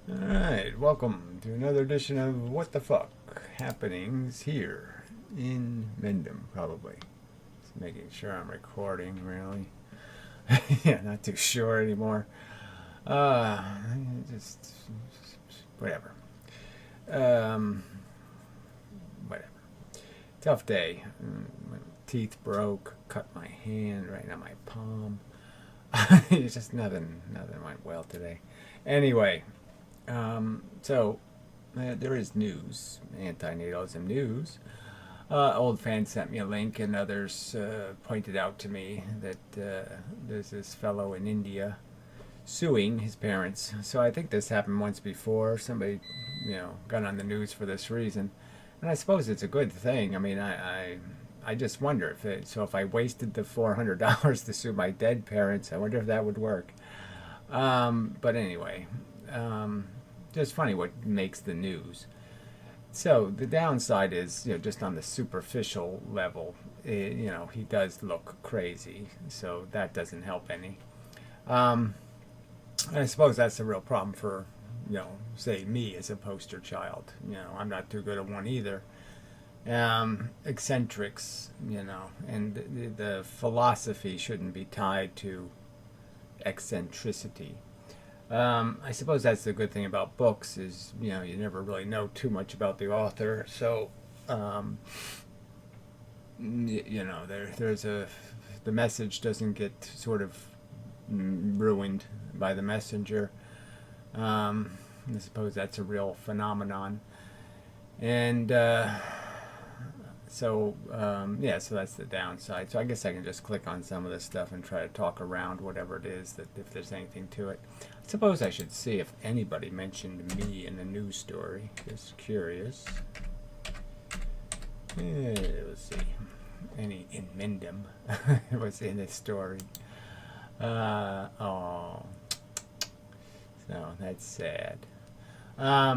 Alright, welcome to another edition of What the Fuck Happenings here in Mendham, probably. Just making sure I'm recording, really. Yeah, not too sure anymore. Uh, just whatever. Um, whatever. Tough day. My teeth broke, cut my hand right now, my palm. It's just nothing went well today. Anyway, there is news, anti-natalism news. Old fan sent me a link, and others pointed out to me that there's this fellow in India suing his parents. So I think this happened once before. Somebody, got on the news for this reason, and I suppose it's a good thing. I mean, I just wonder if I wasted the $400 to sue my dead parents, I wonder if that would work. But anyway, just funny what makes the news. So the downside is, just on the superficial level, he does look crazy. So that doesn't help any. And I suppose that's a real problem for, say me as a poster child. I'm not too good at one either. Eccentrics, and the philosophy shouldn't be tied to eccentricity. I suppose that's the good thing about books is, you never really know too much about the author. So, the message doesn't get sort of ruined by the messenger. I suppose that's a real phenomenon. And, so that's the downside. So I guess I can just click on some of this stuff and try to talk around whatever it is, that if there's anything to it. I suppose I should see if anybody mentioned me in the news story. Just curious. Let's see. Any Inmendham was in this story. Oh. So that's sad. How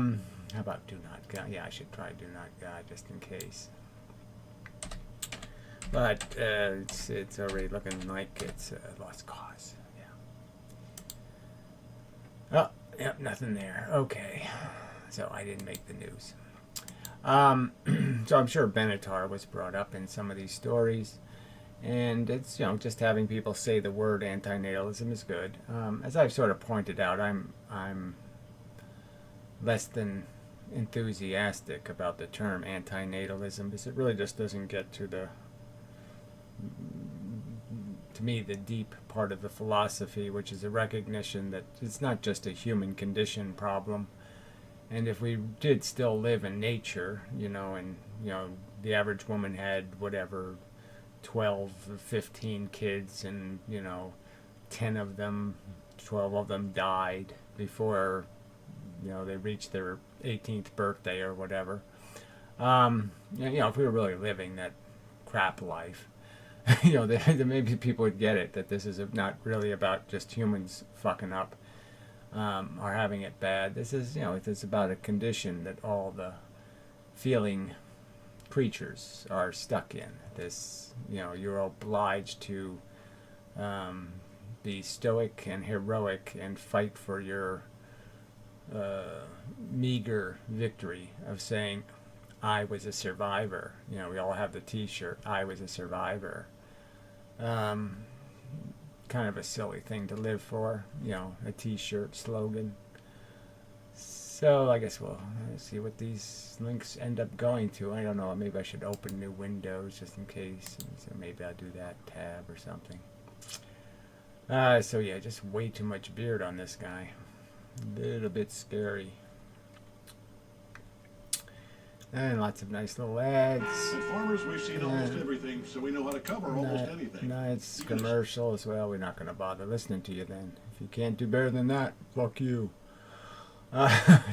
about Do Not God? Yeah, I should try Do Not God just in case. But it's already looking like it's a lost cause. Yeah. Oh, yep, nothing there. Okay. So I didn't make the news. So I'm sure Benatar was brought up in some of these stories. And it's, just having people say the word anti-natalism is good. As I've sort of pointed out, I'm less than enthusiastic about the term anti-natalism because it really just doesn't get to me, the deep part of the philosophy, which is a recognition that it's not just a human condition problem. And if we did still live in nature, and, the average woman had whatever, 12 or 15 kids, and, 10 of them, 12 of them died before, they reached their 18th birthday or whatever. If we were really living that crap life, then maybe people would get it, that this is not really about just humans fucking up or having it bad. This is, it's about a condition that all the feeling creatures are stuck in. This, you're obliged to be stoic and heroic and fight for your meager victory of saying, I was a survivor. We all have the t-shirt, I was a survivor. Kind of a silly thing to live for, a t-shirt slogan. So I guess we'll see what these links end up going to. I don't know, maybe I should open new windows just in case. So maybe I'll do that tab or something. So yeah, just way too much beard on this guy. A little bit scary. And lots of nice little ads. At Farmers, we've seen almost everything, so we know how to cover almost anything. Nice commercial as well. We're not going to bother listening to you then. If you can't do better than that, fuck you.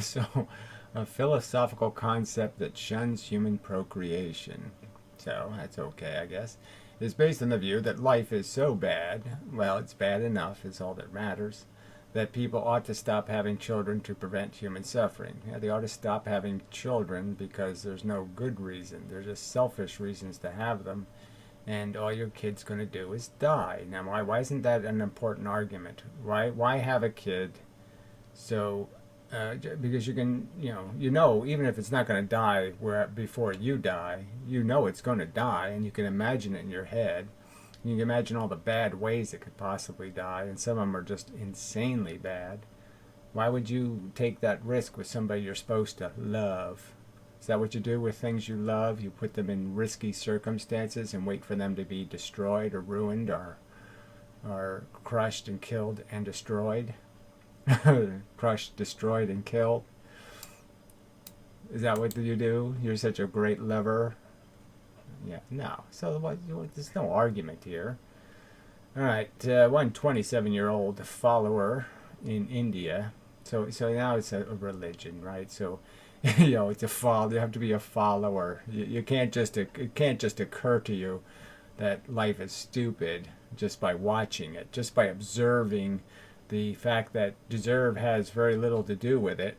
So, a philosophical concept that shuns human procreation. So, that's okay, I guess. Is based on the view that life is so bad, well, it's bad enough, is all that matters, that people ought to stop having children to prevent human suffering. Yeah, they ought to stop having children because there's no good reason. There's just selfish reasons to have them, and all your kid's going to do is die. Now, why isn't that an important argument? Why have a kid so because even if it's not going to die before you die, it's going to die, and you can imagine it in your head. You can imagine all the bad ways it could possibly die, and some of them are just insanely bad. Why would you take that risk with somebody you're supposed to love? Is that what you do with things you love? You put them in risky circumstances and wait for them to be destroyed or ruined or crushed and killed and destroyed? Crushed, destroyed, and killed? Is that what you do? You're such a great lover? Yeah, no. So there's no argument here. All right, one 27-year-old follower in India. So now it's a religion, right? So it's a follow. You have to be a follower. You can't just it can't just occur to you that life is stupid just by watching it, just by observing the fact that deserve has very little to do with it.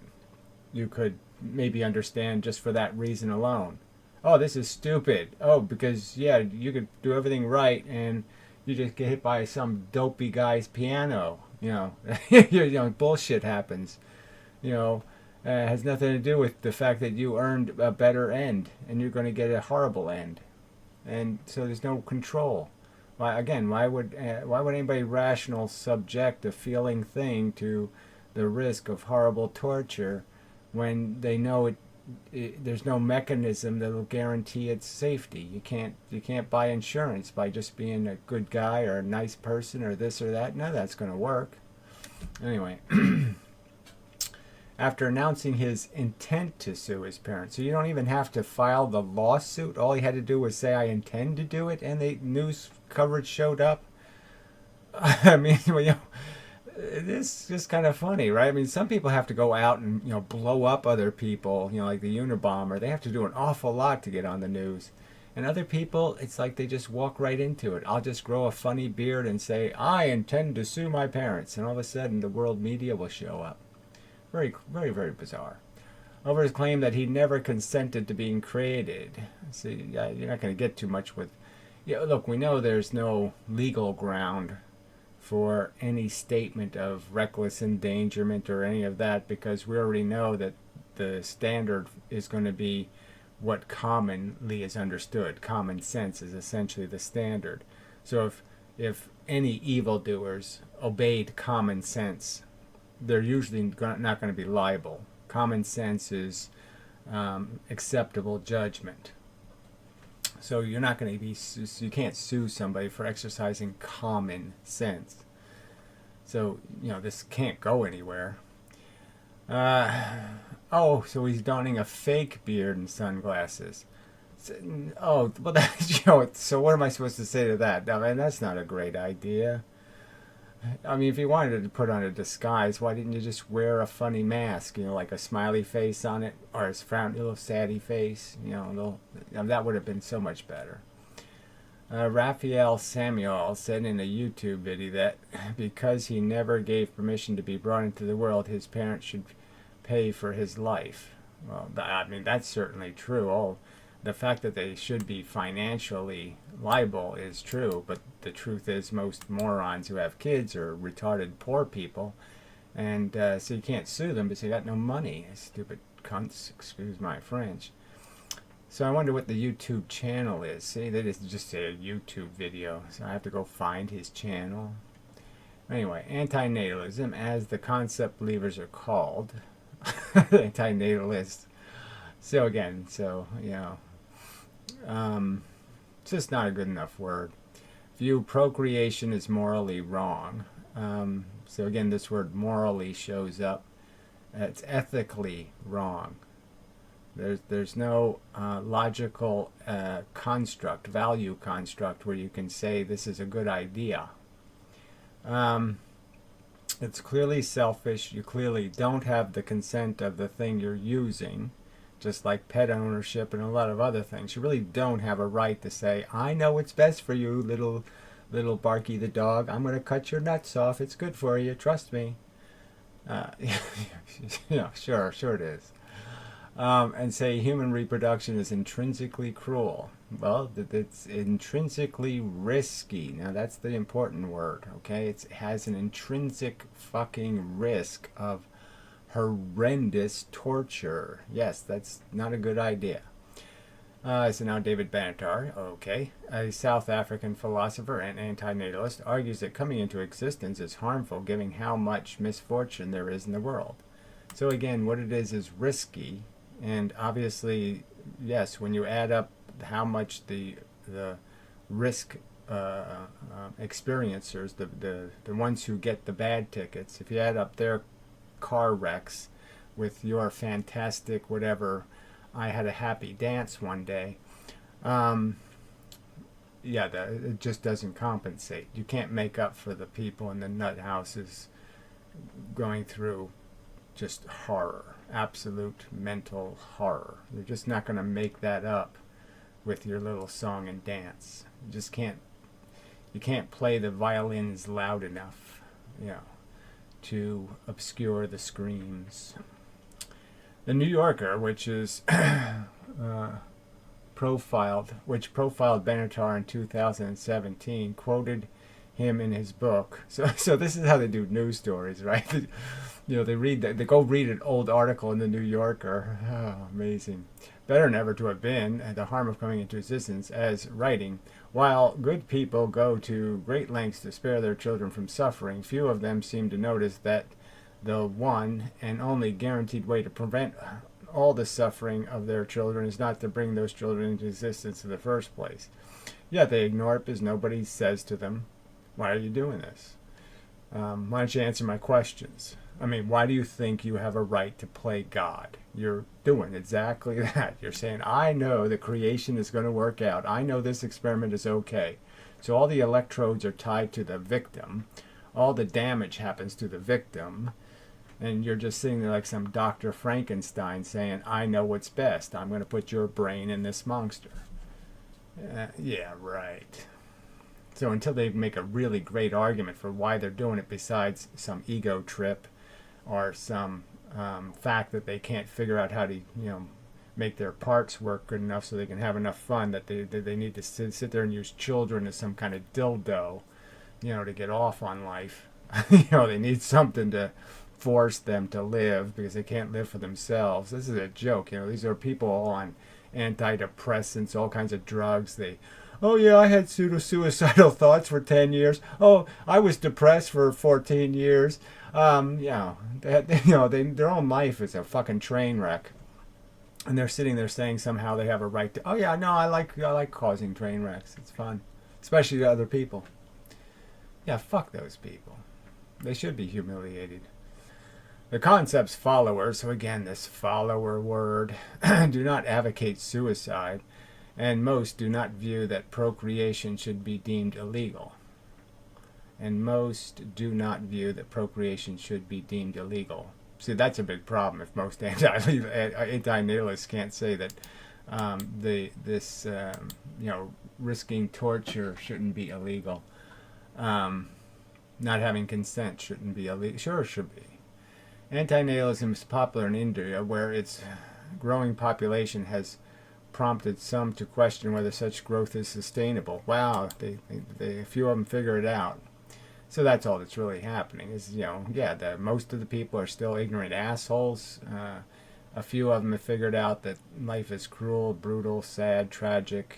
You could maybe understand just for that reason alone. Oh, this is stupid. Oh, because you could do everything right and you just get hit by some dopey guy's piano. Bullshit happens. Has nothing to do with the fact that you earned a better end and you're going to get a horrible end, and so there's no control. Why would anybody rational subject a feeling thing to the risk of horrible torture when they know there's no mechanism that will guarantee its safety? You can't buy insurance by just being a good guy or a nice person or this or that. None of that's going to work. Anyway, after announcing his intent to sue his parents, so you don't even have to file the lawsuit. All he had to do was say, "I intend to do it," and the news coverage showed up. I mean, this is just kind of funny, right? I mean, some people have to go out and blow up other people, like the Unabomber. They have to do an awful lot to get on the news. And other people, it's like they just walk right into it. I'll just grow a funny beard and say, "I intend to sue my parents," and all of a sudden the world media will show up. Very, very, very bizarre. Over his claim that he never consented to being created. See, you're not going to get too much with. Look, we know there's no legal ground for any statement of reckless endangerment or any of that, because we already know that the standard is going to be what commonly is understood. Common sense is essentially the standard. So if any evildoers obeyed common sense, they're usually not going to be liable. Common sense is acceptable judgment. So you're not going to be, you can't sue somebody for exercising common sense. So, this can't go anywhere. So he's donning a fake beard and sunglasses. So what am I supposed to say to that? I mean, that's not a great idea. I mean, if you wanted to put on a disguise, why didn't you just wear a funny mask, like a smiley face on it, or a little saddy face? That would have been so much better. Raphael Samuel said in a YouTube video that because he never gave permission to be brought into the world, his parents should pay for his life. Well, I mean, that's certainly true. The fact that they should be financially liable is true, but the truth is most morons who have kids are retarded poor people, and so you can't sue them because they got no money. Stupid cunts, excuse my French. So I wonder what the YouTube channel is. See, that is just a YouTube video, so I have to go find his channel. Anyway, anti-natalism, as the concept believers are called, anti-natalist. So again, it's just not a good enough word. View procreation as morally wrong. So again, this word morally shows up. It's ethically wrong. There's no logical construct, value construct, where you can say this is a good idea. It's clearly selfish. You clearly don't have the consent of the thing you're using, just like pet ownership and a lot of other things. You really don't have a right to say, "I know what's best for you, little Barky the dog. I'm going to cut your nuts off. It's good for you. Trust me." Sure it is. And say human reproduction is intrinsically cruel. Well, it's intrinsically risky. Now, that's the important word, okay? It has an intrinsic fucking risk of horrendous torture. Yes, that's not a good idea. So now David Benatar, okay, a South African philosopher and anti-natalist, argues that coming into existence is harmful given how much misfortune there is in the world. So again, what it is risky, and obviously, yes, when you add up how much the risk experiencers, the ones who get the bad tickets, if you add up their car wrecks with your fantastic whatever, I had a happy dance one day, it just doesn't compensate. You can't make up for the people in the nut houses going through just horror, absolute mental horror. You're just not going to make that up with your little song and dance. You just can't. You can't play the violins loud enough, to obscure the screams. The New Yorker, which profiled Benatar in 2017, quoted him in his book. So this is how they do news stories, right? They go read an old article in the New Yorker. Oh, amazing. Better never to have been, the harm of coming into existence, as writing, while good people go to great lengths to spare their children from suffering, few of them seem to notice that the one and only guaranteed way to prevent all the suffering of their children is not to bring those children into existence in the first place. Yet they ignore it because nobody says to them, why are you doing this? Why don't you answer my questions? I mean, why do you think you have a right to play God? You're doing exactly that. You're saying, I know the creation is going to work out. I know this experiment is okay. So all the electrodes are tied to the victim. All the damage happens to the victim. And you're just sitting there like some Dr. Frankenstein saying, I know what's best. I'm going to put your brain in this monster. Yeah, right. So until they make a really great argument for why they're doing it besides some ego trip or some fact that they can't figure out how to, make their parts work good enough so they can have enough fun, that they need to sit there and use children as some kind of dildo, to get off on life. They need something to force them to live because they can't live for themselves. This is a joke. These are people all on antidepressants, all kinds of drugs. Oh yeah, I had suicidal thoughts for 10 years. Oh, I was depressed for 14 years. Their own life is a fucking train wreck. And they're sitting there saying somehow they have a right to, oh yeah, no, I like causing train wrecks. It's fun. Especially to other people. Yeah, fuck those people. They should be humiliated. The concept's followers, so again, this follower word, do not advocate suicide, and most do not view that procreation should be deemed illegal. See, that's a big problem if most anti-natalists can't say that risking torture shouldn't be illegal. Not having consent shouldn't be illegal. Sure, it should be. Anti-natalism is popular in India, where its growing population has prompted some to question whether such growth is sustainable. Wow, a few of them figure it out. So that's all that's really happening. Is most of the people are still ignorant assholes. A few of them have figured out that life is cruel, brutal, sad, tragic.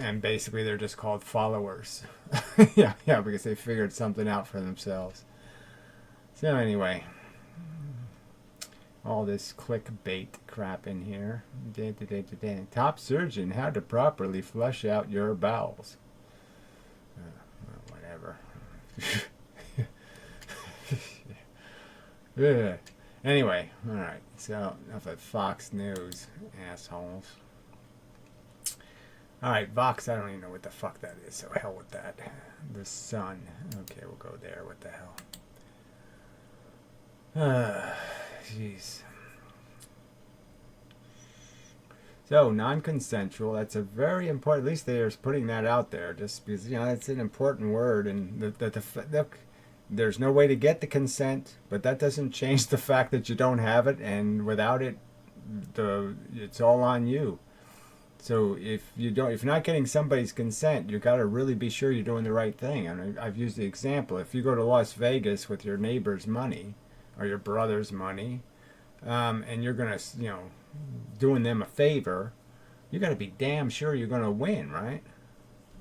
And basically they're just called followers. yeah, because they figured something out for themselves. So anyway, all this clickbait crap in here. Top surgeon, how to properly flush out your bowels. Whatever. Yeah. Anyway, alright, so enough of Fox News, assholes. Alright, Vox, I don't even know what the fuck that is, so hell with that. The Sun. Okay, we'll go there. What the hell? Jeez. So, non-consensual, that's a very important, at least they're putting that out there, just because, it's an important word, and look, there's no way to get the consent, but that doesn't change the fact that you don't have it, and without it, it's all on you. So if you're not getting somebody's consent, you got to really be sure you're doing the right thing. And I've used the example: if you go to Las Vegas with your neighbor's money or your brother's money, and you're gonna, doing them a favor, you got to be damn sure you're gonna win, right?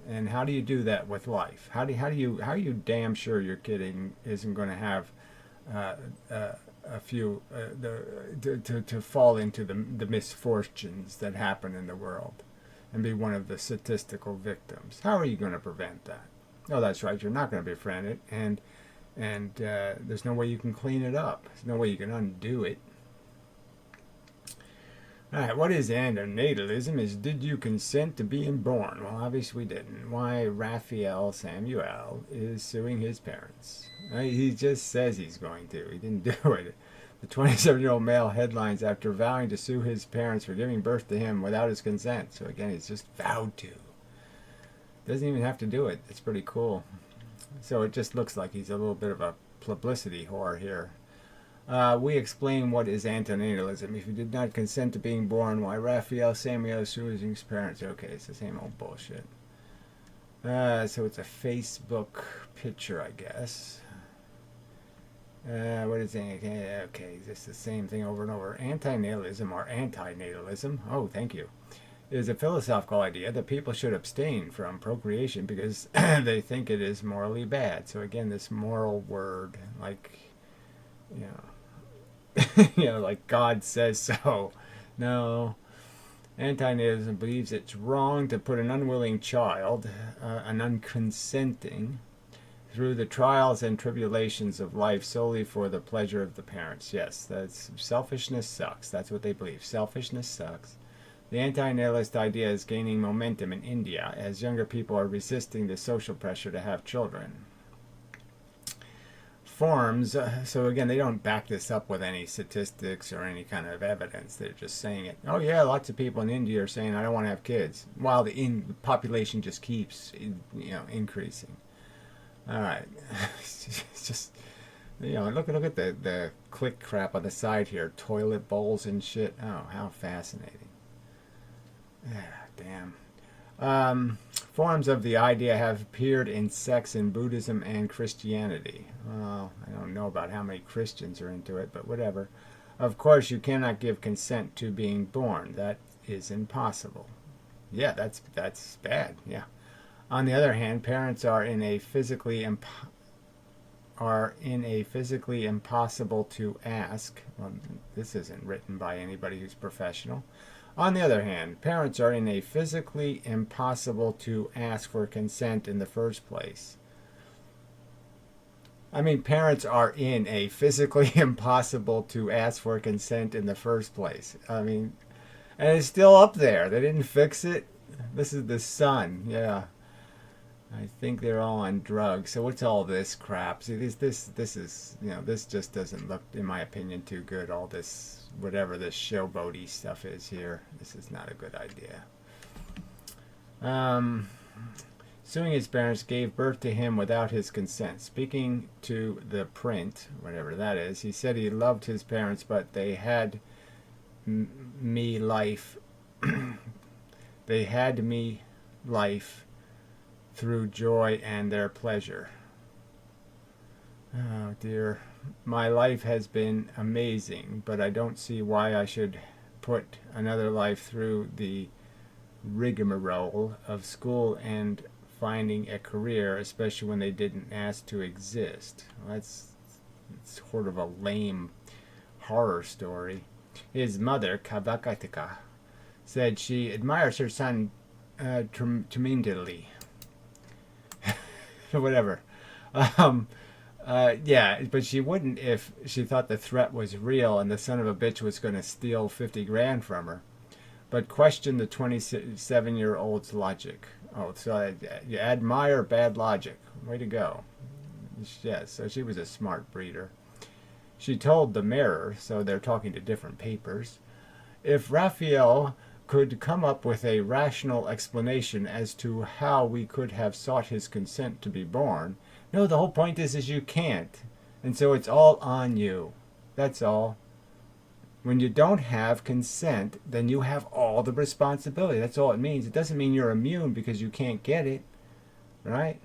And how do you do that with life? How are you damn sure your kid isn't going to have a few to fall into the misfortunes that happen in the world and be one of the statistical victims? How are you going to prevent that? No, that's right. You're not going to befriend it, and there's no way you can clean it up. There's no way you can undo it. All right, what is anti-natalism? Is did you consent to being born? Well, obviously we didn't. Why Raphael Samuel is suing his parents. He just says he's going to. He didn't do it. The 27-year-old male headlines after vowing to sue his parents for giving birth to him without his consent. So again, he's just vowed to. Doesn't even have to do it. It's pretty cool. So it just looks like he's a little bit of a publicity whore here. We explain what is antinatalism. If you did not consent to being born, why Raphael Samuel is suing his parents. Okay, it's the same old bullshit. So it's a Facebook picture, I guess. What is it? Okay, just the same thing over and over. Anti-natalism or anti-natalism, oh, thank you, is a philosophical idea that people should abstain from procreation because they think it is morally bad. So again, this moral word, like, like God says so. No. Anti-natalism believes it's wrong to put an unwilling child, an unconsenting, through the trials and tribulations of life solely for the pleasure of the parents. Yes, that's selfishness sucks. That's what they believe. Selfishness sucks. The anti-natalist idea is gaining momentum in India as younger people are resisting the social pressure to have children. Forms, so again, they don't back this up with any statistics or any kind of evidence. They're just saying it. Oh yeah, lots of people in India are saying I don't want to have kids, while the population just keeps increasing. All right, it's just look at the click crap on the side here, toilet bowls and shit. Oh, how fascinating. Damn. Forms of the idea have appeared in sects in Buddhism and Christianity. Well, I don't know about how many Christians are into it, but whatever. Of course, you cannot give consent to being born. That is impossible. Yeah, that's bad. Yeah. On the other hand, parents are in a physically impossible to ask. Well, this isn't written by anybody who's professional. On the other hand, parents are in a physically impossible to ask for consent in the first place. I mean, parents are in a physically impossible to ask for consent in the first place. I mean, and it's still up there. They didn't fix it. This is the Sun. Yeah. I think they're all on drugs. So what's all this crap? See, this is, this just doesn't look, in my opinion, too good. All this, whatever this showboaty stuff is here, this is not a good idea. Suing his parents gave birth to him without his consent. Speaking to the print, whatever that is, he said he loved his parents, but they had me life. They had me life through joy and their pleasure. Oh dear. My life has been amazing, but I don't see why I should put another life through the rigmarole of school and finding a career, especially when they didn't ask to exist. Well, that's sort of a lame horror story. His mother, Kavakatika, said she admires her son tremendously. Whatever. Yeah, but she wouldn't if she thought the threat was real and the son of a bitch was going to steal 50 grand from her. But question the 27-year-old's logic. Oh, so you admire bad logic. Way to go. Yes, so she was a smart breeder. She told the Mirror, so they're talking to different papers, if Raphael could come up with a rational explanation as to how we could have sought his consent to be born. No, the whole point is you can't. And so it's all on you. That's all. When you don't have consent, then you have all the responsibility. That's all it means. It doesn't mean you're immune because you can't get it, right?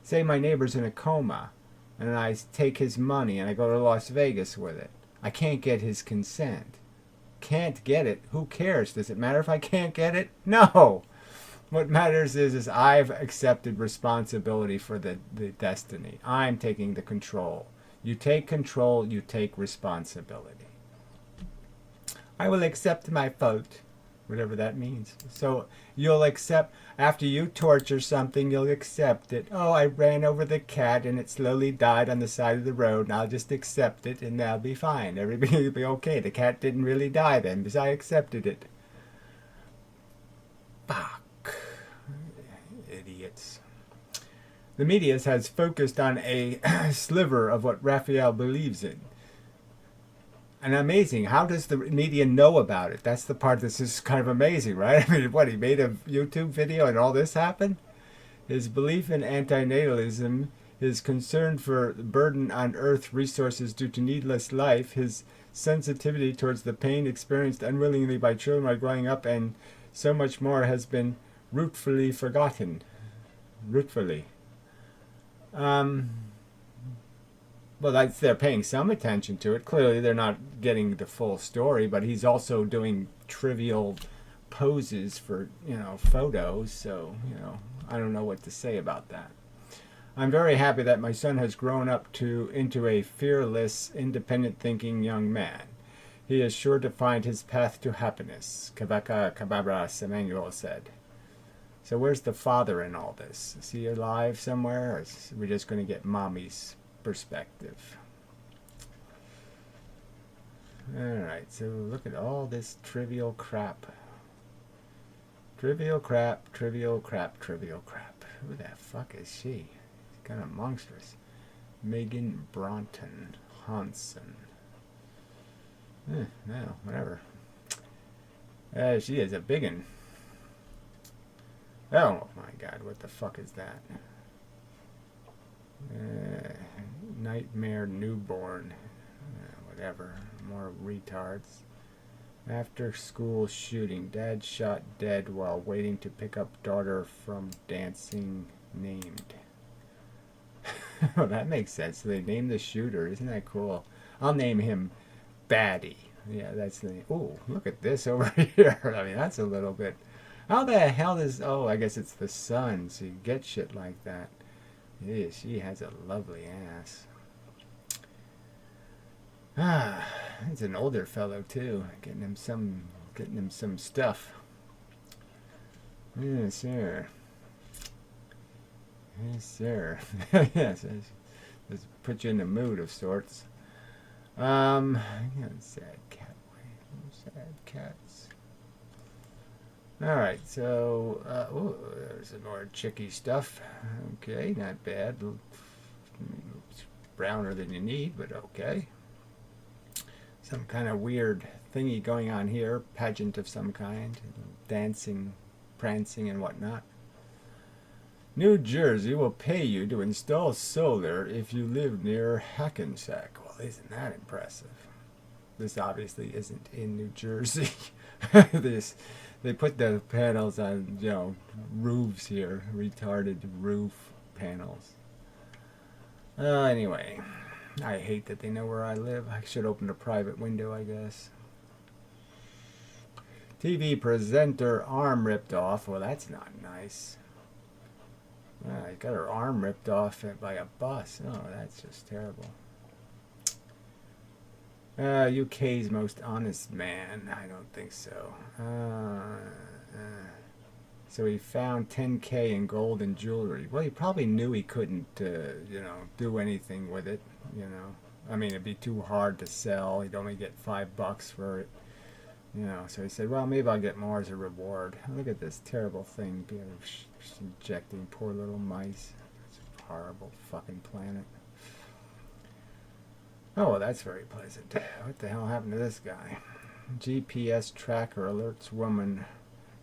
Say my neighbor's in a coma, and I take his money and I go to Las Vegas with it. I can't get his consent. Can't get it. Who cares? Does it matter if I can't get it? No. What matters is I've accepted responsibility for the destiny. I'm taking the control. You take control, you take responsibility. I will accept my fault, whatever that means. So you'll accept, after you torture something, you'll accept it. Oh, I ran over the cat and it slowly died on the side of the road, and I'll just accept it and that'll be fine. Everybody will be okay. The cat didn't really die then because I accepted it. Fuck. Idiots. The media has focused on a sliver of what Raphael believes in. And amazing, how does the media know about it? That's the part that's just kind of amazing, right? I mean, what, he made a YouTube video and all this happened? His belief in anti-natalism, his concern for the burden on earth resources due to needless life, his sensitivity towards the pain experienced unwillingly by children while growing up, and so much more has been rootfully forgotten. Rootfully. Well, they're paying some attention to it. Clearly, they're not getting the full story, but he's also doing trivial poses for, photos. So, I don't know what to say about that. I'm very happy that my son has grown up into a fearless, independent-thinking young man. He is sure to find his path to happiness, Raphael Samuel said. So where's the father in all this? Is he alive somewhere, or is we just going to get mommy's perspective? Alright, so look at all this trivial crap. Trivial crap, trivial crap, trivial crap. Who the fuck is she? She's kind of monstrous. Megan Bronton Hansen. No, whatever. She is a biggin. Oh my god, what the fuck is that? Nightmare newborn. Whatever. More retards. After school shooting. Dad shot dead while waiting to pick up daughter from dancing named. Oh, that makes sense. So they named the shooter. Isn't that cool? I'll name him Baddie. Yeah, that's the name. Oh, look at this over here. I mean, that's a little bit... How the hell is... Oh, I guess it's the sun, so you get shit like that. Yeah, she has a lovely ass. Ah, it's an older fellow, too. Getting him some stuff. Yes, sir. Yes, sir. Yes, just put you in the mood of sorts. Sad cat. Sad cats. Alright, so, there's some more chicky stuff. Okay, not bad. It's browner than you need, but okay. Some kind of weird thingy going on here. Pageant of some kind. Dancing, prancing, and whatnot. New Jersey will pay you to install solar if you live near Hackensack. Well, isn't that impressive? This obviously isn't in New Jersey. They put the panels on, roofs here. Retarded roof panels. Anyway, I hate that they know where I live. I should open a private window, I guess. TV presenter arm ripped off. Well, that's not nice. I got her arm ripped off by a bus. Oh, that's just terrible. UK's most honest man. I don't think so. So he found 10K in gold and jewelry. Well, he probably knew he couldn't, do anything with it. I mean, it'd be too hard to sell. He'd only get $5 for it. So he said, well, maybe I'll get more as a reward. Look at this terrible thing. Injecting poor little mice. It's a horrible fucking planet. Oh, well, that's very pleasant. What the hell happened to this guy? GPS tracker alerts woman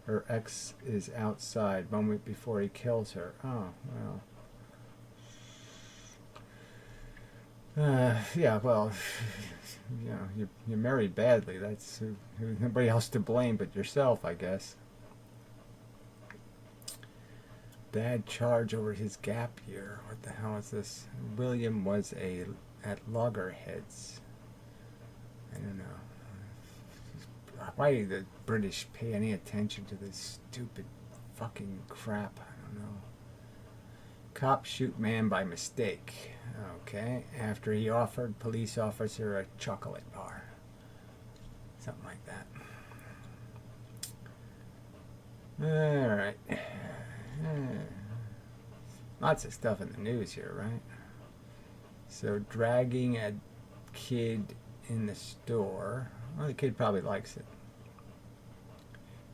her ex is outside moment before he kills her. Oh, Yeah, well, you married badly. That's nobody else to blame but yourself, I guess. Dad charged over his gap year. What the hell is this? William was at loggerheads. I don't know. Why did the British pay any attention to this stupid fucking crap? I don't know. Cop shoot man by mistake. Okay. After he offered police officer a chocolate bar. Something like that. Alright. Lots of stuff in the news here, right? So, dragging a kid in the store. Well, the kid probably likes it.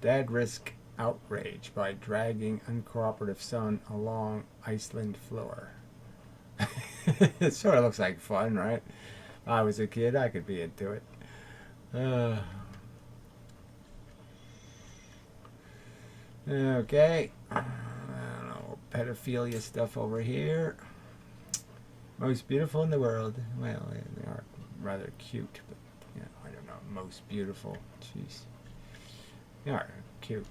Dad risked outrage by dragging uncooperative son along Iceland floor. It sort of looks like fun, right? If I was a kid, I could be into it. Okay. I don't know. Pedophilia stuff over here. Most beautiful in the world. Well, they are rather cute, but I don't know. Most beautiful. Jeez. They are cute.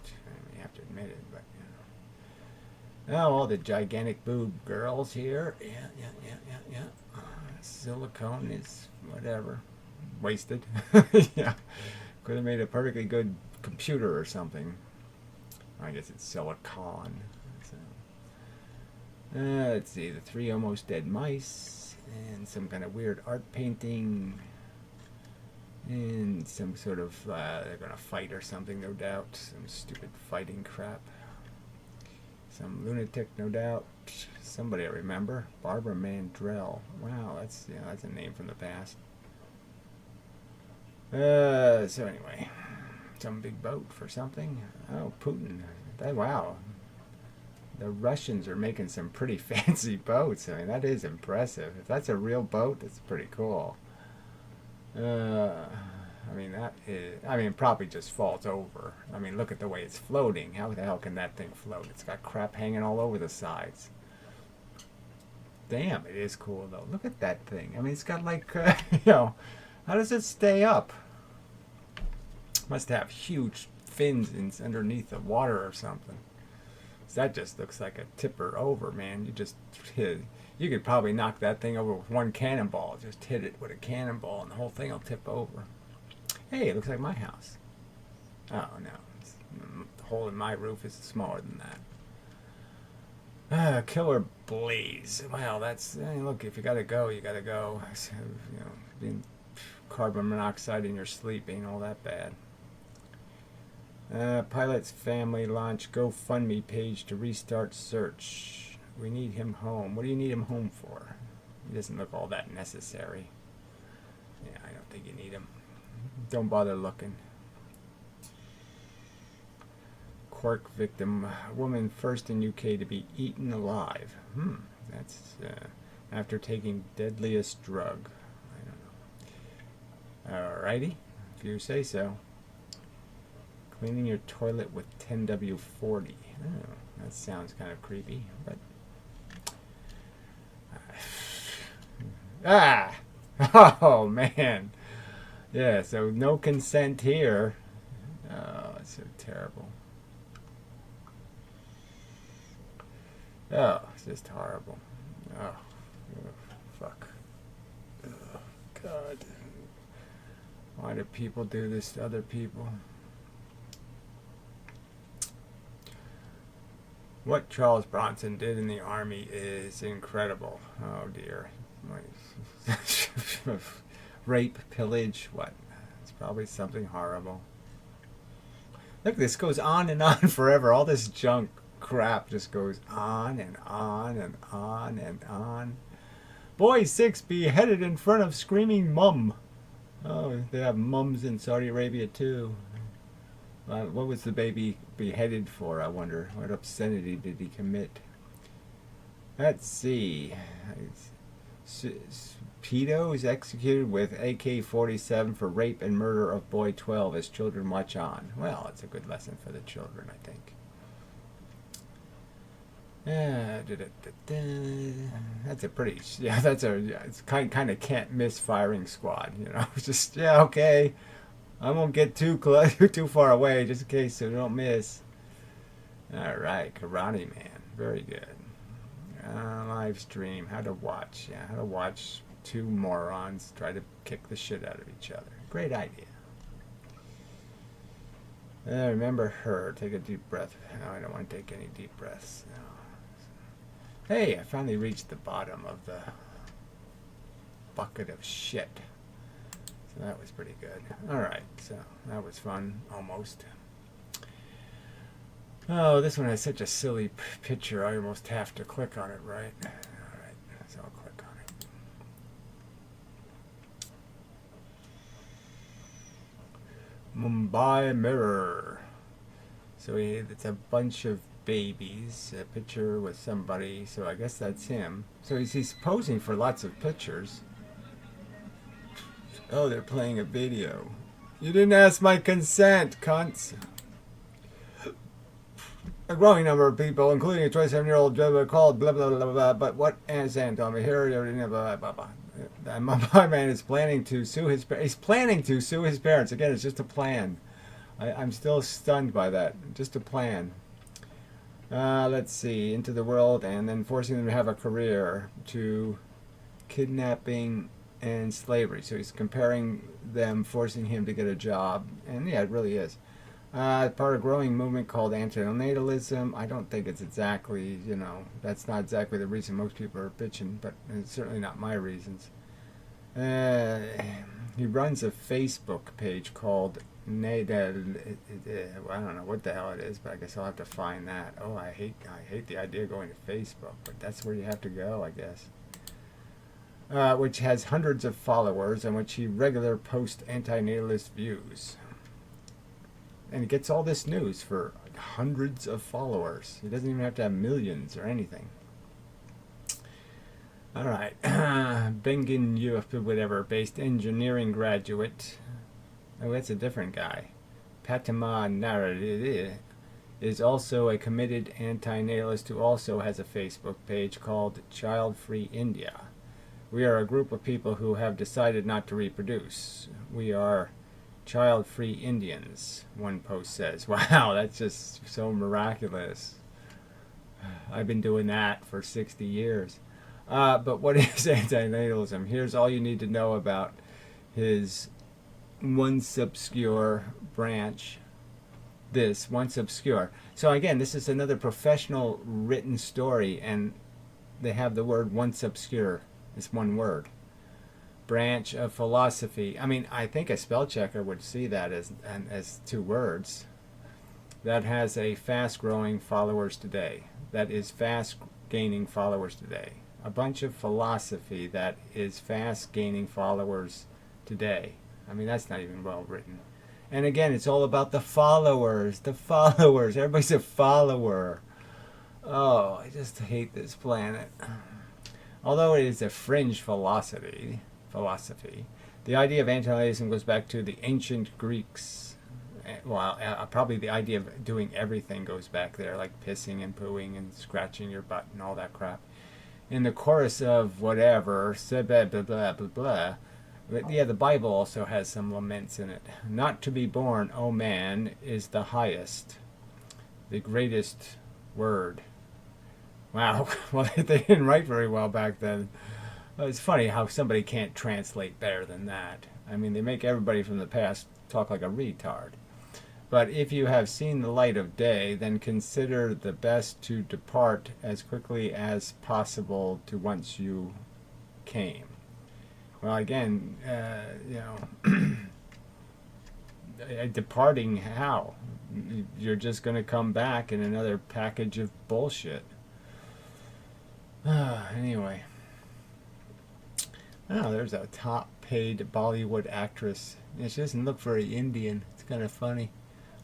I have to admit it, but Oh, all the gigantic boob girls here. Yeah. Silicone is whatever. Wasted. Yeah. Could have made a perfectly good computer or something. I guess it's silicone. So. Let's see. The 3 almost dead mice. And some kind of weird art painting. And some sort of, they're going to fight or something, no doubt. Some stupid fighting crap. Some lunatic, no doubt. Somebody I remember. Barbara Mandrell. Wow, that's a name from the past. So anyway. Some big boat for something. Oh, Putin. Wow. The Russians are making some pretty fancy boats. I mean, that is impressive. If that's a real boat, that's pretty cool. It probably just falls over. I mean, look at the way it's floating. How the hell can that thing float? It's got crap hanging all over the sides. Damn, it is cool, though. Look at that thing. I mean, it's got like, how does it stay up? Must have huge fins underneath the water or something. That just looks like a tipper over, man. You could probably knock that thing over with one cannonball. Just hit it with a cannonball and the whole thing will tip over. Hey, it looks like my house. Oh, no. The hole in my roof is smaller than that. Killer blaze. Well, look, if you gotta go, you gotta go. So, being carbon monoxide in your sleep ain't all that bad. Pilot's family launch GoFundMe page to restart search. We need him home. What do you need him home for? He doesn't look all that necessary. Yeah, I don't think you need him. Don't bother looking. Quirk victim. Woman first in UK to be eaten alive. That's after taking deadliest drug. I don't know. Alrighty. If you say so. Cleaning your toilet with 10W40. Oh, that sounds kind of creepy, but... Oh, man. Yeah, so no consent here. Oh, that's so terrible. Oh, it's just horrible. Oh, fuck. Oh, God. Why do people do this to other people? What Charles Bronson did in the army is incredible. Oh dear. Rape, pillage, what? It's probably something horrible. Look, this goes on and on forever. All this junk crap just goes on and on and on and on. Boy 6 beheaded in front of screaming mum. Oh, they have mums in Saudi Arabia too. What was the baby beheaded for, I wonder? What obscenity did he commit? Let's see. Pedo is executed with AK-47 for rape and murder of boy 12 as children watch on. Well, it's a good lesson for the children, I think. That's a pretty, yeah, it's kind of can't miss firing squad, you know. It's just, yeah, okay. I won't get too close, too far away, just in case so don't miss. All right, Karate Man, very good. Live stream, how to watch, yeah, how to watch two morons try to kick the shit out of each other. Great idea. Remember her. Take a deep breath. No, I don't want to take any deep breaths. No. Hey, I finally reached the bottom of the bucket of shit. So that was pretty good. Alright, so that was fun, almost. Oh, this one has such a silly picture, I almost have to click on it, right? Alright, so I'll click on it. Mumbai Mirror. So it's a bunch of babies, a picture with somebody, so I guess that's him. So he's posing for lots of pictures. Oh, they're playing a video. You didn't ask my consent, cunts. A growing number of people, including a 27-year-old called blah, blah, blah, blah, but what Anne told me here, blah, blah, blah, blah. My man is planning to sue his parents. He's planning to sue his parents. Again, it's just a plan. I'm still stunned by that. Just a plan. Let's see. Into the world and then forcing them to have a career, to kidnapping and slavery. So he's comparing them, forcing him to get a job. And yeah, it really is. Part of a growing movement called Anti-natalism. I don't think it's exactly, you know, that's not exactly the reason most people are bitching, but it's certainly not my reasons. He runs a Facebook page called I don't know what the hell it is, but I guess I'll have to find that. Oh, I hate the idea of going to Facebook, but that's where you have to go, I guess. Which has hundreds of followers, and which he regularly posts anti-natalist views. And he gets all this news for hundreds of followers. He doesn't even have to have millions or anything. All right, Bingen whatever, based engineering graduate. Oh, that's a different guy. Patama Naradi is also a committed anti-natalist who also has a Facebook page called Child Free India. We are a group of people who have decided not to reproduce. We are child-free Indians, one post says. Wow, that's just so miraculous. I've been doing that for 60 years. But what is anti-natalism? Here's all you need to know about his once obscure branch. This, once obscure. So again, this is another professional written story, and they have the word once obscure. It's one word. Branch of philosophy. I mean, I think a spell checker would see that as two words. That has a fast-growing followers today. That is fast gaining followers today. A bunch of philosophy that is fast gaining followers today. I mean, that's not even well written. And again, it's all about the followers. The followers. Everybody's a follower. Oh, I just hate this planet. Although it is a fringe philosophy, the idea of anti-natalism goes back to the ancient Greeks. Well, probably the idea of doing everything goes back there, like pissing and pooing and scratching your butt and all that crap. In the chorus of whatever, blah, blah, blah, blah, blah. But yeah, the Bible also has some laments in it. Not to be born, O man, is the highest, the greatest word. Wow, well, they didn't write very well back then. It's funny how somebody can't translate better than that. I mean, they make everybody from the past talk like a retard. But if you have seen the light of day, then consider the best to depart as quickly as possible to whence you came. Well, again, departing how? You're just going to come back in another package of bullshit. Anyway. Oh, there's a top-paid Bollywood actress. Yeah, she doesn't look very Indian. It's kind of funny.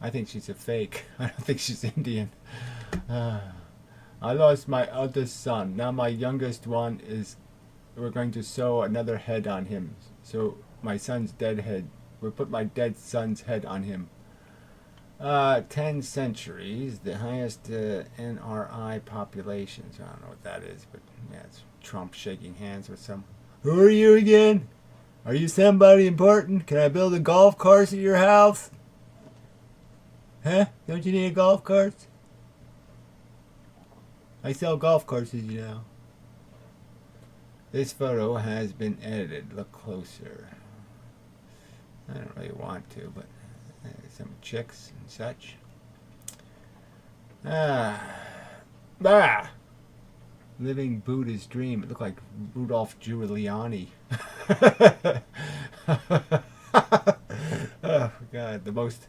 I think she's a fake. I don't think she's Indian. I lost my eldest son. Now my youngest one is... We're going to sew another head on him. So my son's dead head. We'll put my dead son's head on him. 10 centuries, the highest NRI populations. I don't know what that is, but yeah, it's Trump shaking hands with some. Who are you again? Are you somebody important? Can I build a golf course at your house? Huh? Don't you need a golf course? I sell golf courses, you know. This photo has been edited. Look closer. I don't really want to, but some chicks and such. Living Buddha's dream. It looked like Rudolph Giuliani. Oh, God. The most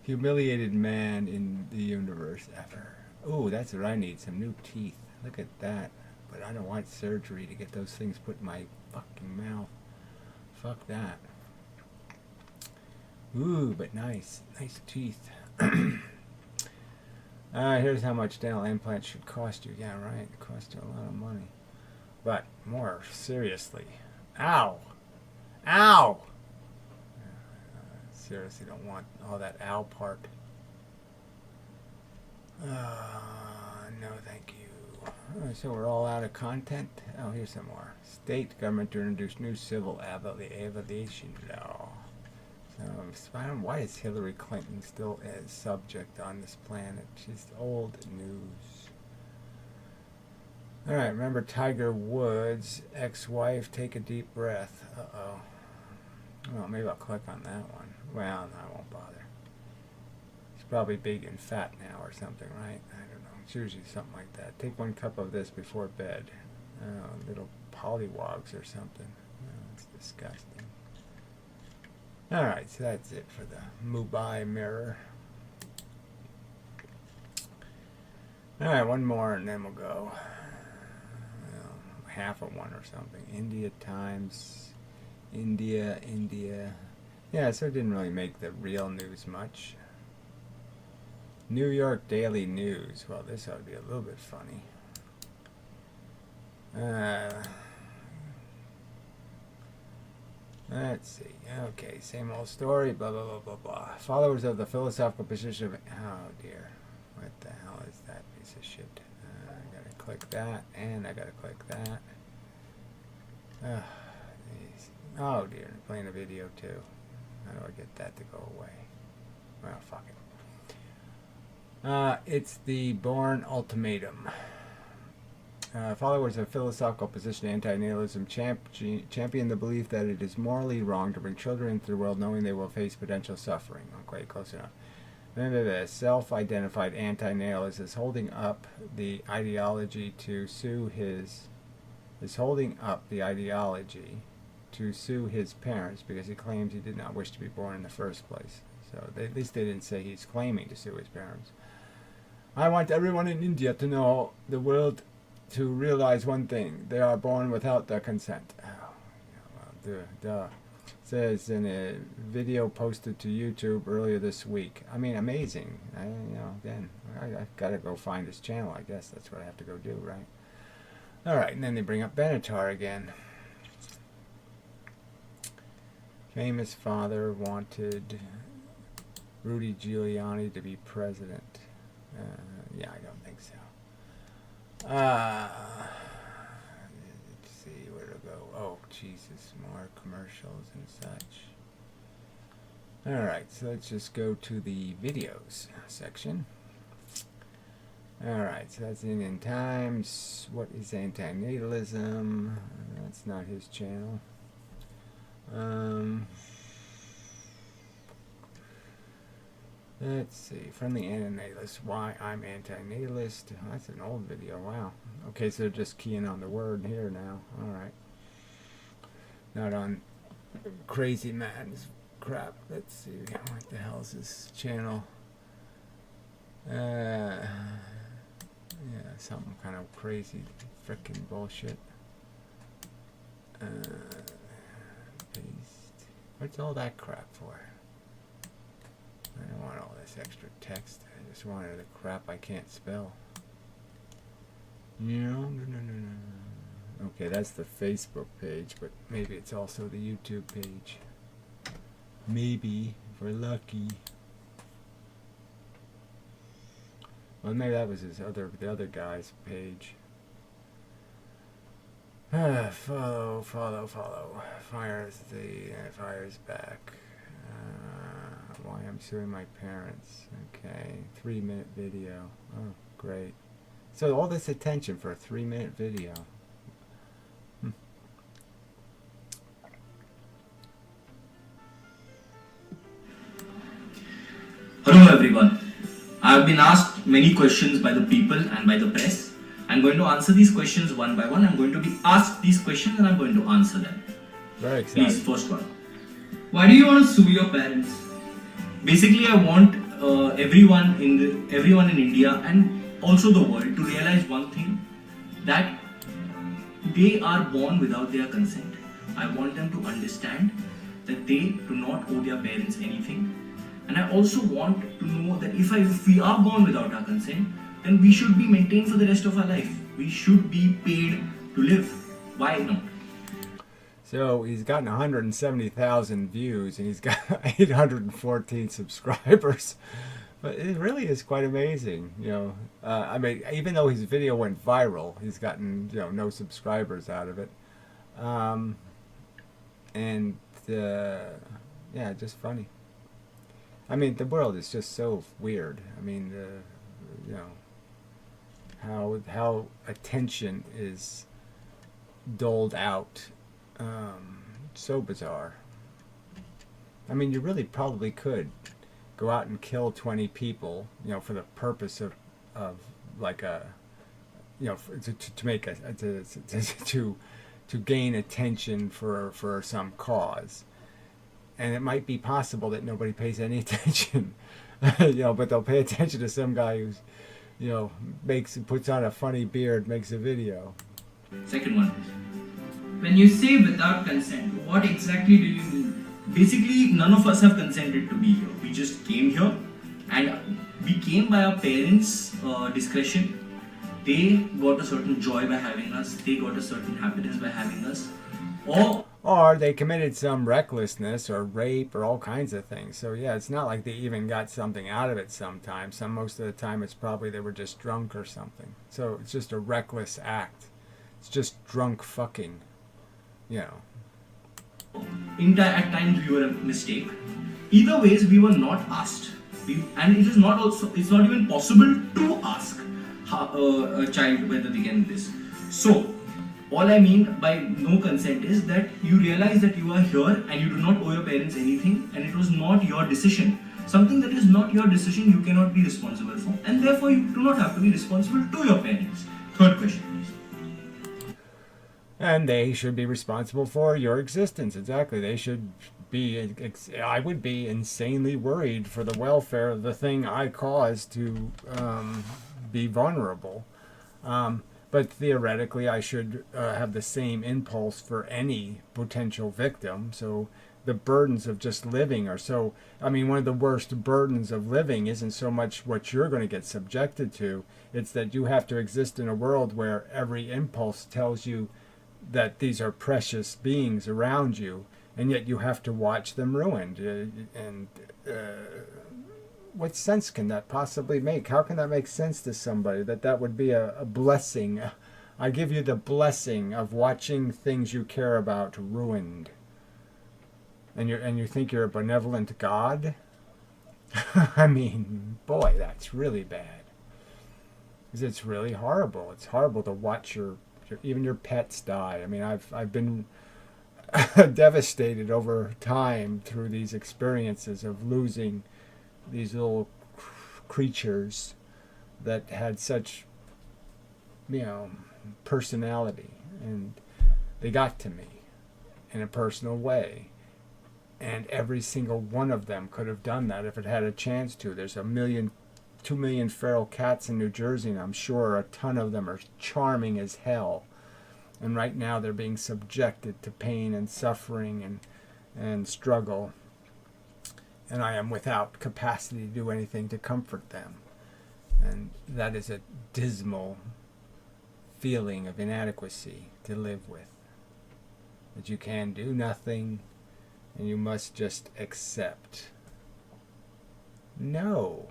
humiliated man in the universe ever. Oh, that's what I need. Some new teeth. Look at that. But I don't want surgery to get those things put in my fucking mouth. Fuck that. Ooh, but nice. Nice teeth. Here's how much dental implants should cost you. Yeah, right. It costs you a lot of money. But more seriously. Ow! Ow! Seriously, don't want all that ow part. No, thank you. So we're all out of content. Oh, here's some more. State government to introduce new civil aviation law. So, I don't know, why is Hillary Clinton still a subject on this planet? She's old news. All right, remember Tiger Woods' ex-wife? Take a deep breath. Uh-oh. Well, maybe I'll click on that one. Well, no, I won't bother. She's probably big and fat now or something, right? I don't know. It's usually something like that. Take 1 cup of this before bed. Little pollywogs or something. Oh, it's disgusting. Alright, so that's it for the Mumbai mirror. Alright, one more and then we'll go. Well, half of one or something. India Times. India. Yeah, so it didn't really make the real news much. New York Daily News. Well, this ought to be a little bit funny. Let's see. Okay, same old story. Blah, blah, blah, blah, blah. Followers of the philosophical position of... Oh, dear. What the hell is that piece of shit? I gotta click that, and I gotta click that. Oh, dear. I'm playing a video, too. How do I get that to go away? Well, fuck it. It's the Bourne Ultimatum. Followers of philosophical position anti-natalism champion the belief that it is morally wrong to bring children into the world knowing they will face potential suffering. Okay, close enough. Remember this, self-identified anti-natalist is holding up the ideology to sue his parents because he claims he did not wish to be born in the first place. So at least they didn't say he's claiming to sue his parents. I want everyone in India to know the world to realize one thing: they are born without their consent. Oh, well, duh. Says in a video posted to YouTube earlier this week. I mean, amazing. Again, I gotta go find his channel. I guess that's what I have to go do, right? All right, and then they bring up Benatar again. Famous father wanted Rudy Giuliani to be president. Yeah, I don't think so. Let's see where to go. Oh, Jesus, more commercials and such. Alright, so let's just go to the videos section. Alright, so that's in Times. What is anti-natalism? That's not his channel. Let's see, from the Anti-natalist, why I'm anti-natalist. Oh, that's an old video, wow. Okay, so they're just keying on the word here now. Alright. Not on Crazy Man's crap. Let's see, what the hell is this channel? Yeah, something kind of crazy, frickin' bullshit. Paste. What's all that crap for? I don't want all this extra text. I just wanted the crap I can't spell. No. Okay, that's the Facebook page, but maybe it's also the YouTube page. Maybe, if we're lucky. Well, maybe that was the other guy's page. Follow. Fires back. Why I'm suing my parents. Okay, 3-minute video. Oh, great. So all this attention for a 3-minute video. Hello everyone. I have been asked many questions by the people and by the press. I'm going to answer these questions one by one. I'm going to be asked these questions and I'm going to answer them. Very exciting. Please, first one. Why do you want to sue your parents? Basically, I want everyone in India and also the world to realize one thing, that they are born without their consent. I want them to understand that they do not owe their parents anything. And I also want to know that if we are born without our consent, then we should be maintained for the rest of our life. We should be paid to live. Why not? So he's gotten 170,000 views and he's got 814 subscribers. But it really is quite amazing, you know. I mean, even though his video went viral, he's gotten, you know, no subscribers out of it. Yeah, just funny. I mean, the world is just so weird. I mean, you know, how attention is doled out. So bizarre. I mean, you really probably could go out and kill 20 people, you know, for the purpose of like a, you know, to make a to gain attention for some cause. And it might be possible that nobody pays any attention, you know, but they'll pay attention to some guy who's, you know, puts on a funny beard, makes a video. Second one. When you say without consent, what exactly do you mean? Basically, none of us have consented to be here. We just came here and we came by our parents' discretion. They got a certain joy by having us. They got a certain happiness by having us. Or they committed some recklessness or rape or all kinds of things. So yeah, it's not like they even got something out of it sometimes. Most of the time it's probably they were just drunk or something. So it's just a reckless act. It's just drunk fucking, you know. At times we were a mistake. Either ways, we were not asked. And it is not it's not even possible to ask a child whether they can do this. So, all I mean by no consent is that you realize that you are here and you do not owe your parents anything and it was not your decision. Something that is not your decision, you cannot be responsible for, and therefore you do not have to be responsible to your parents. Third question, please. And they should be responsible for your existence. Exactly. They should be, I would be insanely worried for the welfare of the thing I caused to be vulnerable. But theoretically, I should have the same impulse for any potential victim. So the burdens of just living are so, I mean, one of the worst burdens of living isn't so much what you're going to get subjected to. It's that you have to exist in a world where every impulse tells you that these are precious beings around you, and yet you have to watch them ruined. What sense can that possibly make? How can that make sense to somebody that would be a blessing? I give you the blessing of watching things you care about ruined. And you think you're a benevolent God? I mean, boy, that's really bad. Because it's really horrible. It's horrible to watch even your pets die. I mean, I've been devastated over time through these experiences of losing these little creatures that had such, you know, personality, and they got to me in a personal way. And every single one of them could have done that if it had a chance to. There's 2 million feral cats in New Jersey, and I'm sure a ton of them are charming as hell. And right now they're being subjected to pain and suffering and struggle. And I am without capacity to do anything to comfort them. And that is a dismal feeling of inadequacy to live with. That you can do nothing and you must just accept. No.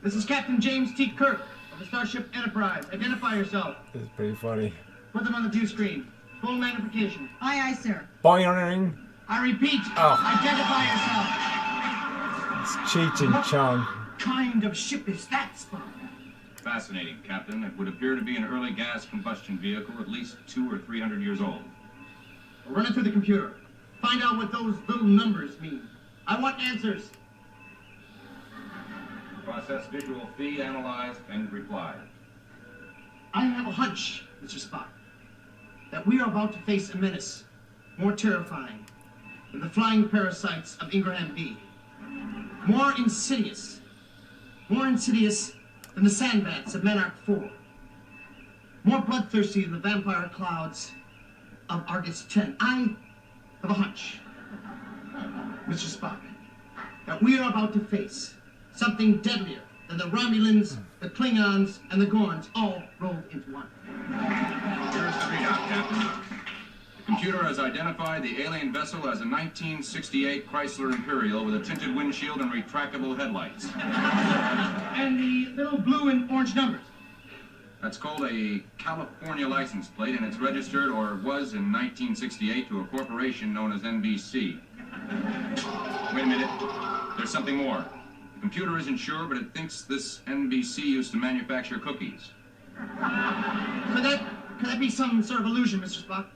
This is Captain James T. Kirk of the Starship Enterprise. Identify yourself. This is pretty funny. Put them on the view screen. Full magnification. Aye, aye, sir. Boing. I repeat, identify yourself. It's Cheech and Chong. What kind of ship is that, Spock? Fascinating, Captain. It would appear to be an early gas combustion vehicle, at least 200 or 300 years old. Run it through the computer. Find out what those little numbers mean. I want answers. Process visual feed, analyzed, and replied. I have a hunch, Mr. Spock, that we are about to face a menace more terrifying than the flying parasites of Ingraham B. More insidious than the sandbats of Monarch 4. More bloodthirsty than the vampire clouds of Argus 10. I have a hunch, Mr. Spock, that we are about to face something deadlier than the Romulans, the Klingons, and the Gorns all rolled into one. Here's the readout, Captain. The computer has identified the alien vessel as a 1968 Chrysler Imperial with a tinted windshield and retractable headlights. And the little blue and orange numbers. That's called a California license plate, and it's registered, or was in 1968, to a corporation known as NBC. Wait a minute. There's something more. The computer isn't sure, but it thinks this NBC used to manufacture cookies. Could that be some sort of illusion, Mr. Spock?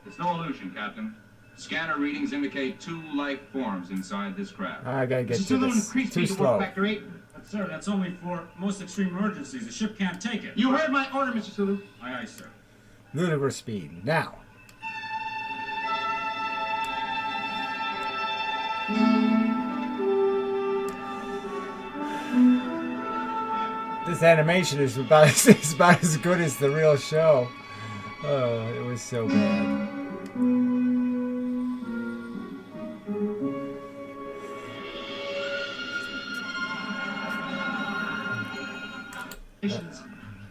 It's no illusion, Captain. Scanner readings indicate 2 life forms inside this craft. I gotta get Mr. to Sulu, this. increase Too speed to slow. work factor 8. But sir, that's only for most extreme emergencies. The ship can't take it. You heard my order, Mr. Sulu. Aye, aye, sir. Ludicrous speed. Now. This animation is about as good as the real show. Oh, it was so bad.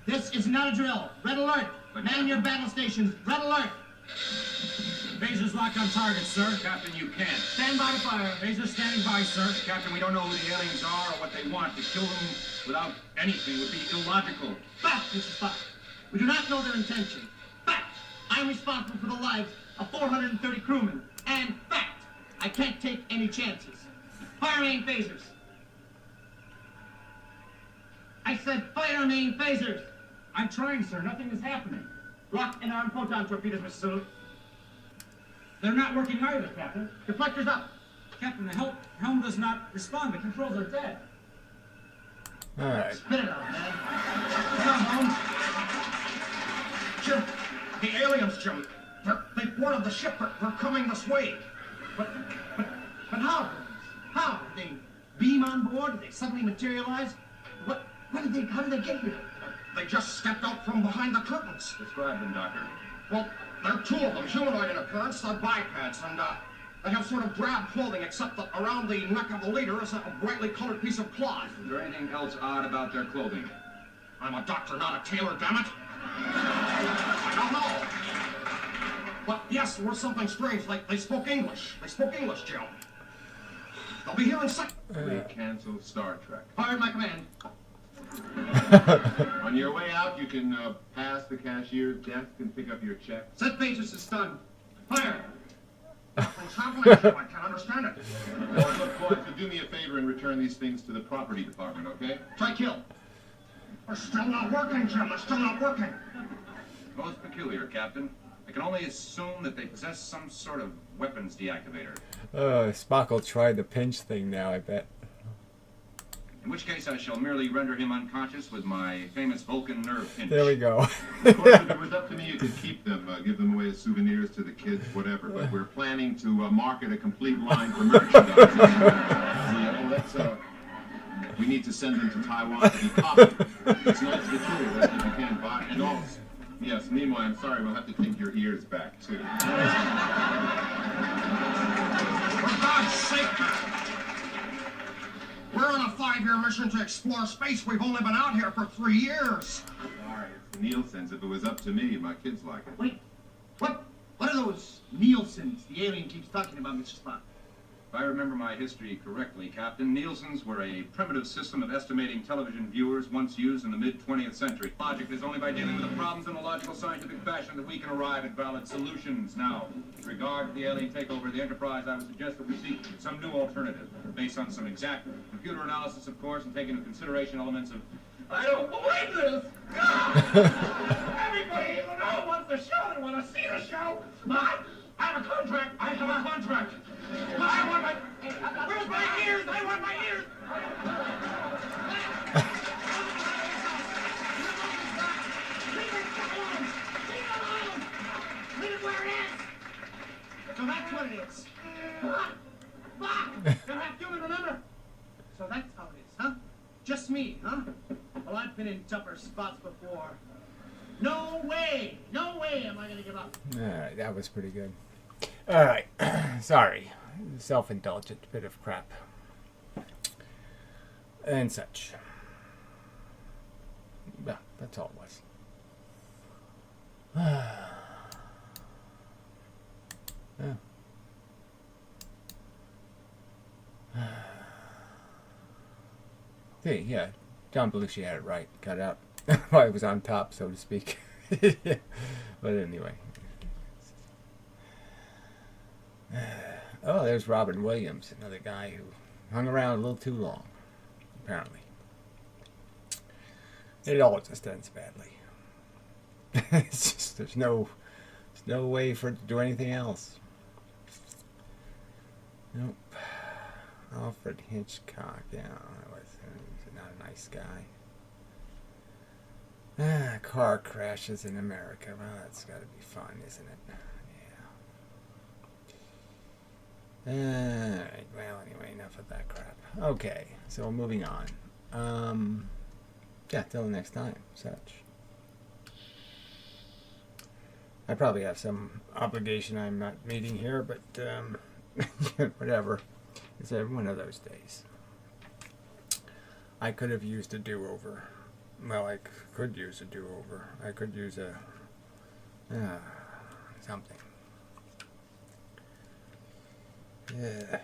This is not a drill. Red alert. Man your battle stations. Red alert. Phasers locked on target, sir. Captain, you can't. Stand by to fire. Phasers standing by, sir. Captain, we don't know who the aliens are or what they want. To kill them without anything would be illogical. Fact, Mr. Spock. We do not know their intention. Fact. I'm responsible for the lives of 430 crewmen. And fact. I can't take any chances. Fire main phasers. I said fire main phasers. I'm trying, sir. Nothing is happening. Lock and arm photon torpedoes, Mr. Sulu. They're not working either, Captain. Deflectors up. Captain, the helm does not respond. The controls are dead. Alright. Spit it out, man. Come on, Holmes. Jim, the aliens, Jim. They boarded the ship. They're coming this way. But how? How? Did they beam on board? Did they suddenly materialize? How did they get here? They just stepped out from behind the curtains. Describe them, Doctor. Well, there are 2 of them, humanoid in appearance. They're bipeds, and they have sort of drab clothing, except that around the neck of the leader is a brightly colored piece of cloth. Is there anything else odd about their clothing? I'm a doctor, not a tailor, damn it. I don't know. But yes, there was something strange. They spoke English. They spoke English, Joe. They'll be here in a second. We cancel Star Trek. Fired my command. On your way out, you can pass the cashier's desk and pick up your check. Set phasers to stun. Fire. Something's happening, Joe. I can't understand it. Well, look, boys, so do me a favor and return these things to the property department, okay? Try kill. They're still not working, Jim. They're still not working. Most peculiar, Captain. I can only assume that they possess some sort of weapons deactivator. Spock will try the pinch thing now, I bet. In which case I shall merely render him unconscious with my famous Vulcan nerve pinch. There we go. Of course, if it was up to me, you could keep them, give them away as souvenirs to the kids, whatever. But we're planning to market a complete line for merchandise. We need to send them to Taiwan to be copied. It's nice to true that you can buy. And also, yes, meanwhile, I'm sorry, we'll have to take your ears back, too. For God's sake, man. We're on a 5-year mission to explore space. We've only been out here for 3 years. Sorry, it's the Nielsen's. If it was up to me, my kids like it. Wait. What are those Nielsen's the alien keeps talking about, Mr. Spock? I remember my history correctly, Captain, Nielsen's were a primitive system of estimating television viewers once used in the mid-20th century. Logic is only by dealing with the problems in a logical, scientific fashion that we can arrive at valid solutions. Now, with regard to the alien takeover of the Enterprise, I would suggest that we seek some new alternative, based on some exact computer analysis, of course, and taking into consideration elements of... I don't believe this! Everybody in the know wants the show and want to see the show! I have a contract! I have a contract! I want my... Where's my ears? I want my ears! Leave it where it is! So that's what it is. Fuck! You'll have to remember. So that's how it is, huh? Just me, huh? Well, I've been in tougher spots before. No way am I gonna give up. Alright, that was pretty good. Alright, sorry. Self-indulgent bit of crap. And such. Yeah, that's all it was. Yeah. See, yeah, John Belushi had it right. Got out while I was on top, so to speak. But anyway. Oh, there's Robin Williams, another guy who hung around a little too long, apparently. It all just ends badly. It's just, there's no way for it to do anything else. Nope. Alfred Hitchcock, yeah, he's not a nice guy. Car crashes in America. Well, that's got to be fun, isn't it? Yeah. Alright, well, anyway, enough of that crap. Okay, so moving on. Yeah, till next time, such. I probably have some obligation I'm not meeting here, but whatever. It's one of those days. I could have used a do-over. Well, I could use a do-over. I could use a something. Yeah,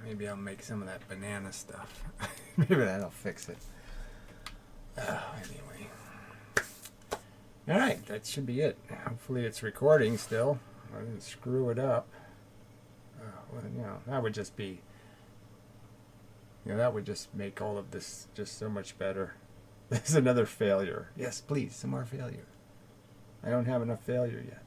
maybe I'll make some of that banana stuff. Maybe that'll fix it. Anyway. Alright, that should be it. Hopefully it's recording still. I didn't screw it up. Well, you know, that would just be... You know, that would just make all of this just so much better. There's another failure. Yes, please, some more failure. I don't have enough failure yet.